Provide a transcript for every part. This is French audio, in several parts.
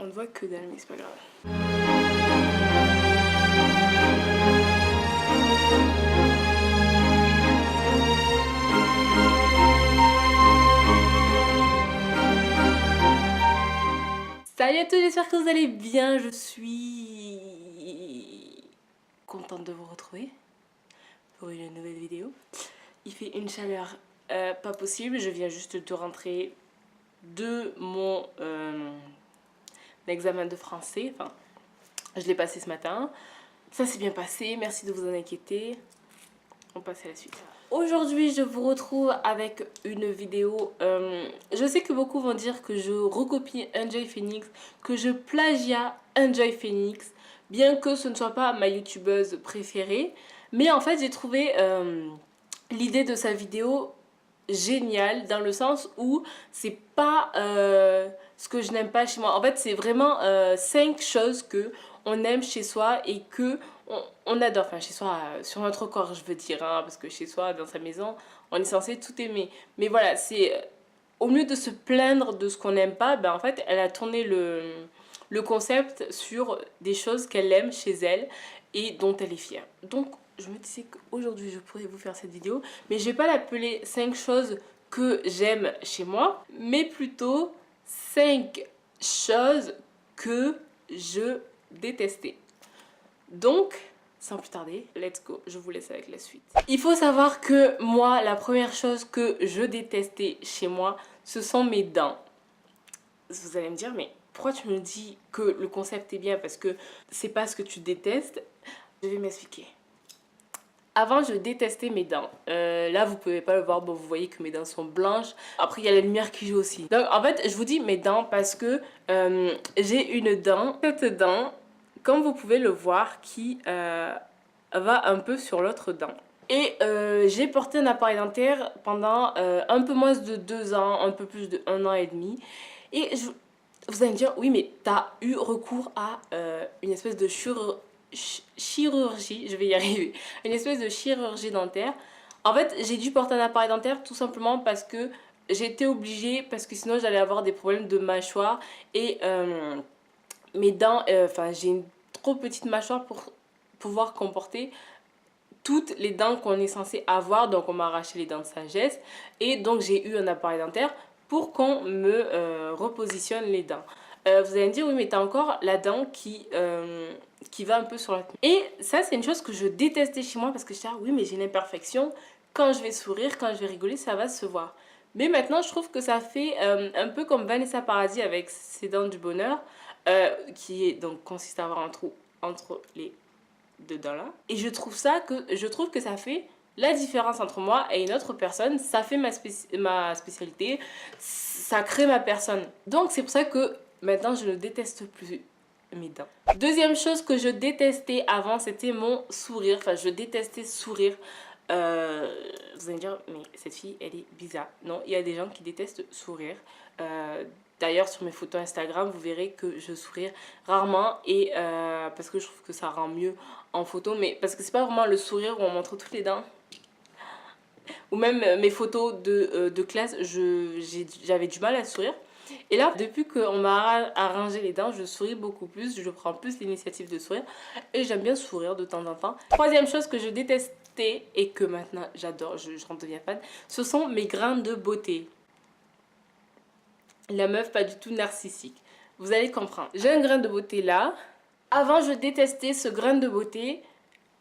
ne voit que dalle, mais c'est pas grave. Salut à tous, j'espère que vous allez bien. Je suis contente de vous retrouver pour une nouvelle vidéo. Il fait une chaleur pas possible. Je viens juste de rentrer de mon examen de français. Enfin, je l'ai passé ce matin. Ça s'est bien passé. Merci de vous en inquiéter. On passe à la suite. Aujourd'hui, je vous retrouve avec une vidéo. Je sais que beaucoup vont dire que je recopie Enjoy Phoenix, que je plagia Enjoy Phoenix, bien que ce ne soit pas ma youtubeuse préférée. Mais en fait, j'ai trouvé l'idée de sa vidéo géniale dans le sens où c'est pas ce que je n'aime pas chez moi. En fait, c'est vraiment 5 choses que on aime chez soi et que on adore. Enfin, chez soi, sur notre corps, je veux dire, hein, parce que chez soi, dans sa maison, on est censé tout aimer. Mais voilà, c'est au lieu de se plaindre de ce qu'on n'aime pas, ben en fait, elle a tourné le concept sur des choses qu'elle aime chez elle et dont elle est fière. Donc, je me disais qu'aujourd'hui, je pourrais vous faire cette vidéo, mais je vais pas l'appeler 5 choses que j'aime chez moi, mais plutôt 5 choses que je détestais. Donc, sans plus tarder, let's go, je vous laisse avec la suite. Il faut savoir que moi, la première chose que je détestais chez moi, ce sont mes dents. Vous allez me dire, mais pourquoi tu me dis que le concept est bien? Parce que c'est pas ce que tu détestes. Je vais m'expliquer. Avant, je détestais mes dents. Là, vous pouvez pas le voir, bon, vous voyez que mes dents sont blanches. Après, il y a la lumière qui joue aussi. Donc, en fait, je vous dis mes dents parce que j'ai une dent. Cette dent, comme vous pouvez le voir, qui va un peu sur l'autre dent. Et j'ai porté un appareil dentaire pendant un peu moins de 2 ans, un peu plus de 1 an et demi. Et vous allez me dire, oui, mais tu as eu recours à une espèce de chirurgie, je vais y arriver, une espèce de chirurgie dentaire. En fait, j'ai dû porter un appareil dentaire tout simplement parce que j'étais obligée, parce que sinon j'allais avoir des problèmes de mâchoire et mes dents, enfin j'ai une trop petite mâchoire pour pouvoir comporter toutes les dents qu'on est censé avoir. Donc on m'a arraché les dents de sagesse et donc j'ai eu un appareil dentaire pour qu'on me repositionne les dents. Vous allez me dire, oui, mais t'as encore la dent qui va un peu sur la... Et ça, c'est une chose que je détestais chez moi parce que je disais, ah, oui, mais j'ai une imperfection. Quand je vais sourire, quand je vais rigoler, ça va se voir. Mais maintenant, je trouve que ça fait un peu comme Vanessa Paradis avec ses dents du bonheur, qui est, donc, consiste à avoir un trou entre les deux dents là. Et je trouve que ça fait la différence entre moi et une autre personne. Ça fait ma spécialité, ça crée ma personne. Donc c'est pour ça que maintenant je ne déteste plus mes dents. Deuxième chose que je détestais avant, c'était mon sourire. Enfin, je détestais sourire. Vous allez me dire, mais cette fille, elle est bizarre. Non, il y a des gens qui détestent sourire. D'ailleurs, sur mes photos Instagram, vous verrez que je souris rarement et parce que je trouve que ça rend mieux en photo. Mais parce que c'est pas vraiment le sourire où on montre toutes les dents. Ou même mes photos de classe, j'avais du mal à sourire. Et là, depuis qu'on m'a arrangé les dents, je souris beaucoup plus, je prends plus l'initiative de sourire. Et j'aime bien sourire de temps en temps. Troisième chose que je détestais et que maintenant j'adore, j'en deviens fan, ce sont mes grains de beauté. La meuf pas du tout narcissique. Vous allez comprendre. J'ai un grain de beauté là. Avant, je détestais ce grain de beauté,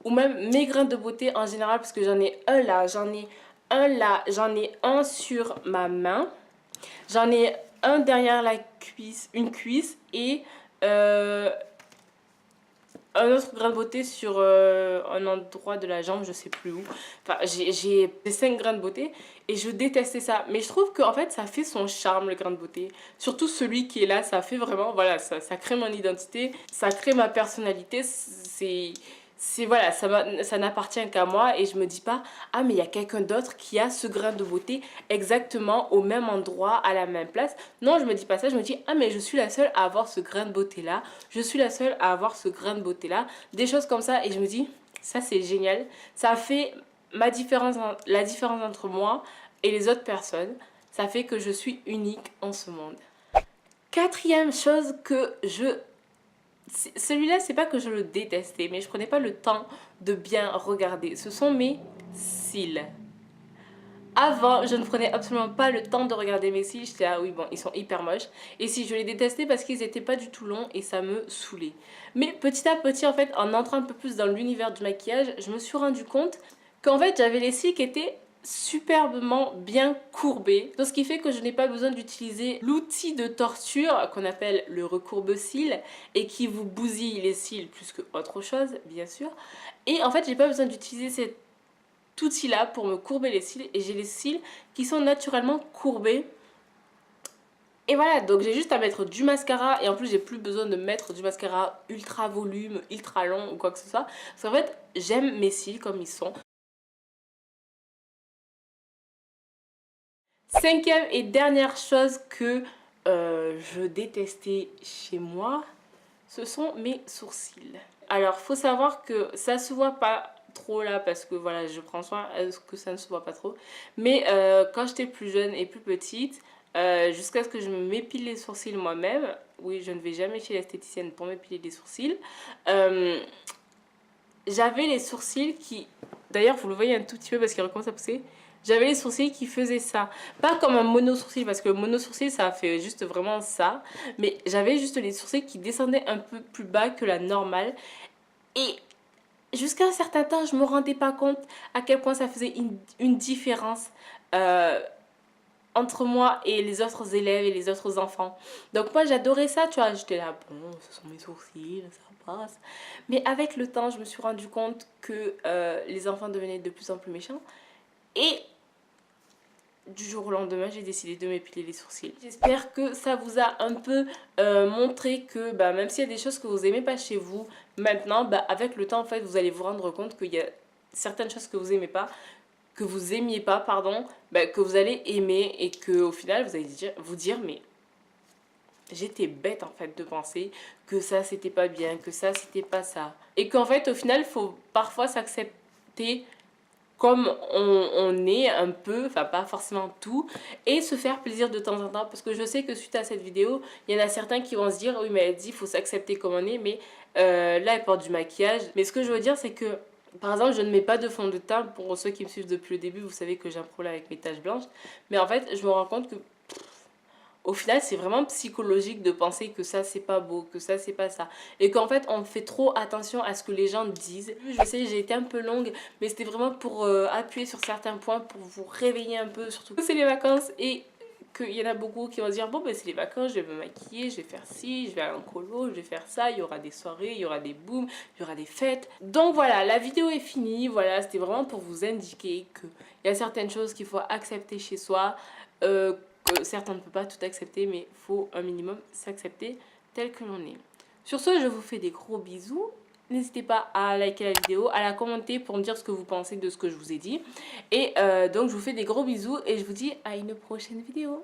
ou même mes grains de beauté en général, parce que j'en ai un là, j'en ai un là, j'en ai un sur ma main, j'en ai un derrière la cuisse, une cuisse, et un autre grain de beauté sur un endroit de la jambe, je sais plus où. Enfin, j'ai 5 grains de beauté et je détestais ça. Mais je trouve qu'en fait, ça fait son charme, le grain de beauté. Surtout celui qui est là, ça fait vraiment, voilà, ça crée mon identité, ça crée ma personnalité. Voilà, ça n'appartient qu'à moi et je me dis pas, ah mais il y a quelqu'un d'autre qui a ce grain de beauté exactement au même endroit, à la même place. Non, je me dis pas ça, je me dis, ah mais je suis la seule à avoir ce grain de beauté là, je suis la seule à avoir ce grain de beauté là, des choses comme ça et je me dis, ça c'est génial, ça fait la différence entre moi et les autres personnes, ça fait que je suis unique en ce monde. Quatrième chose que celui-là, c'est pas que je le détestais, mais je prenais pas le temps de bien regarder. Ce sont mes cils. Avant, je ne prenais absolument pas le temps de regarder mes cils. J'étais ah oui, bon, ils sont hyper moches. Et si je les détestais parce qu'ils étaient pas du tout longs et ça me saoulait. Mais petit à petit, en fait, en entrant un peu plus dans l'univers du maquillage, je me suis rendu compte qu'en fait, j'avais les cils qui étaient superbement bien courbés. Donc, ce qui fait que je n'ai pas besoin d'utiliser l'outil de torture qu'on appelle le recourbe-cils et qui vous bousille les cils plus que autre chose, bien sûr. Et en fait, j'ai pas besoin d'utiliser cet outil-là pour me courber les cils et j'ai les cils qui sont naturellement courbés. Et voilà, donc j'ai juste à mettre du mascara et en plus j'ai plus besoin de mettre du mascara ultra volume, ultra long ou quoi que ce soit. Parce qu'en fait, j'aime mes cils comme ils sont. Cinquième et dernière chose que je détestais chez moi, ce sont mes sourcils. Alors, faut savoir que ça se voit pas trop là parce que voilà, je prends soin à ce que ça ne se voit pas trop. Mais quand j'étais plus jeune et plus petite, jusqu'à ce que je m'épile les sourcils moi-même, oui, je ne vais jamais chez l'esthéticienne pour m'épiler les sourcils, j'avais les sourcils qui, d'ailleurs vous le voyez un tout petit peu parce qu'il recommence à pousser, j'avais les sourcils qui faisaient ça. Pas comme un mono sourcil parce que le mono sourcil ça fait juste vraiment ça, mais j'avais juste les sourcils qui descendaient un peu plus bas que la normale. Et jusqu'à un certain temps, je me rendais pas compte à quel point ça faisait une différence entre moi et les autres élèves et les autres enfants. Donc moi j'adorais ça, tu vois, j'étais là, bon, ce sont mes sourcils, ça passe. Mais avec le temps, je me suis rendu compte que les enfants devenaient de plus en plus méchants. Et du jour au lendemain, j'ai décidé de m'épiler les sourcils. J'espère que ça vous a un peu montré que même s'il y a des choses que vous aimez pas chez vous, maintenant, avec le temps, en fait, vous allez vous rendre compte qu'il y a certaines choses que vous aimez pas, que vous aimiez pas, pardon, que vous allez aimer et que au final, vous allez vous dire mais j'étais bête en fait de penser que ça c'était pas bien, que ça c'était pas ça. Et qu'en fait, au final, il faut parfois s'accepter comme on est un peu, enfin pas forcément tout, et se faire plaisir de temps en temps. Parce que je sais que suite à cette vidéo, il y en a certains qui vont se dire, oui mais elle dit, il faut s'accepter comme on est, mais là elle porte du maquillage. Mais ce que je veux dire, c'est que, par exemple, je ne mets pas de fond de teint. Pour ceux qui me suivent depuis le début, vous savez que j'ai un problème avec mes taches blanches. Mais en fait, je me rends compte que au final, c'est vraiment psychologique de penser que ça, c'est pas beau, que ça, c'est pas ça. Et qu'en fait, on fait trop attention à ce que les gens disent. Je sais, j'ai été un peu longue, mais c'était vraiment pour appuyer sur certains points, pour vous réveiller un peu, surtout que c'est les vacances et qu'il y en a beaucoup qui vont dire bon, c'est les vacances, je vais me maquiller, je vais faire ci, je vais aller en colo, je vais faire ça, il y aura des soirées, il y aura des booms, il y aura des fêtes. Donc voilà, la vidéo est finie. Voilà, c'était vraiment pour vous indiquer qu'il y a certaines choses qu'il faut accepter chez soi. Certes, on ne peut pas tout accepter, mais il faut un minimum s'accepter tel que l'on est. Sur ce, je vous fais des gros bisous. N'hésitez pas à liker la vidéo, à la commenter pour me dire ce que vous pensez de ce que je vous ai dit. Et donc, je vous fais des gros bisous et je vous dis à une prochaine vidéo.